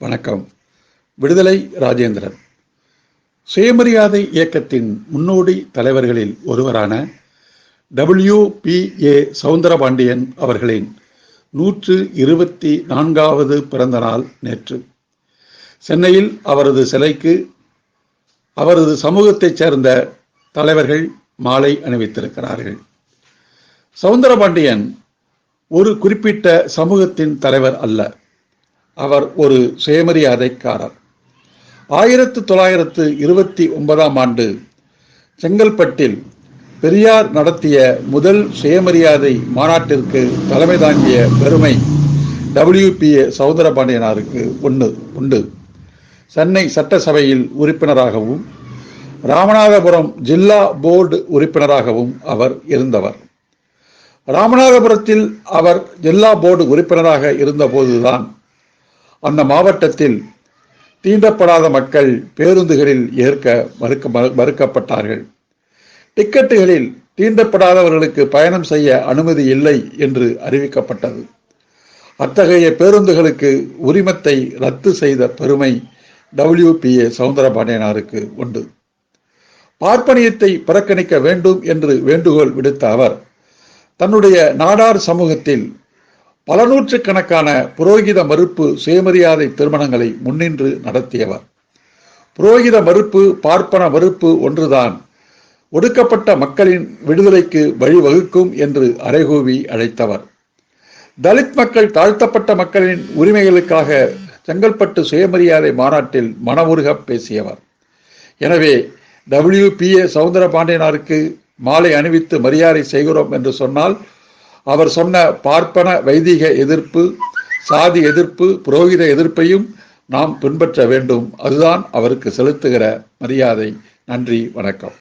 வணக்கம். விடுதலை ராஜேந்திரன். சுயமரியாதை இயக்கத்தின் முன்னோடி தலைவர்களில் ஒருவரான WPA சவுந்தரபாண்டியன் அவர்களின் 124வது பிறந்த நாள் நேற்று. சென்னையில் அவரது சிலைக்கு அவரது சமூகத்தைச் சேர்ந்த தலைவர்கள் மாலை அணிவித்திருக்கிறார்கள். சவுந்தரபாண்டியன் ஒரு குறிப்பிட்ட சமூகத்தின் தலைவர் அல்ல. அவர் ஒரு சுயமரியாதைக்காரர். 1929ஆம் ஆண்டு செங்கல்பட்டில் பெரியார் நடத்திய முதல் சுயமரியாதை மாநாட்டிற்கு தலைமை தாங்கிய பெருமை WPA சவுந்தரபாண்டியனாருக்கு உண்டு. சென்னை சட்டசபையில் உறுப்பினராகவும் ராமநாதபுரம் ஜில்லா போர்டு உறுப்பினராகவும் அவர் இருந்தவர். ராமநாதபுரத்தில் அவர் ஜில்லா போர்டு உறுப்பினராக இருந்தபோதுதான் அந்த மாவட்டத்தில் தீண்டப்படாத மக்கள் பேருந்துகளில் ஏற்க மறுக்கப்பட்டார்கள். டிக்கெட்டுகளில் தீண்டப்படாதவர்களுக்கு பயணம் செய்ய அனுமதி இல்லை என்று அறிவிக்கப்பட்டது. அத்தகைய பேருந்துகளுக்கு உரிமத்தை ரத்து செய்த பெருமை WPA சவுந்தரபாண்டியனாருக்கு உண்டு. பார்ப்பனியத்தை புறக்கணிக்க வேண்டும் என்று வேண்டுகோள் விடுத்த அவர் தன்னுடைய நாடார் சமூகத்தில் பல நூற்றுக்கணக்கான புரோகித மறுப்பு சுயமரியாதை திருமணங்களை முன்னின்று நடத்தியவர். புரோகித மறுப்பு, பார்ப்பன மறுப்பு ஒன்றுதான் ஒடுக்கப்பட்ட மக்களின் விடுதலைக்கு வழிவகுக்கும் என்று அறைகூவி அழைத்தவர். தலித் மக்கள், தாழ்த்தப்பட்ட மக்களின் உரிமைகளுக்காக செங்கல்பட்டு சுயமரியாதை மாநாட்டில் மனமுருக பேசியவர். எனவே WPA சவுந்தரபாண்டியனாருக்கு மாலை அணிவித்து மரியாதை செய்கிறோம் என்று சொன்னால் அவர் சொன்ன பார்ப்பன வைதிக எதிர்ப்பு, சாதி எதிர்ப்பு, புரோகித எதிர்ப்பையும் நாம் பின்பற்ற வேண்டும். அதுதான் அவருக்கு செலுத்துகிற மரியாதை. நன்றி, வணக்கம்.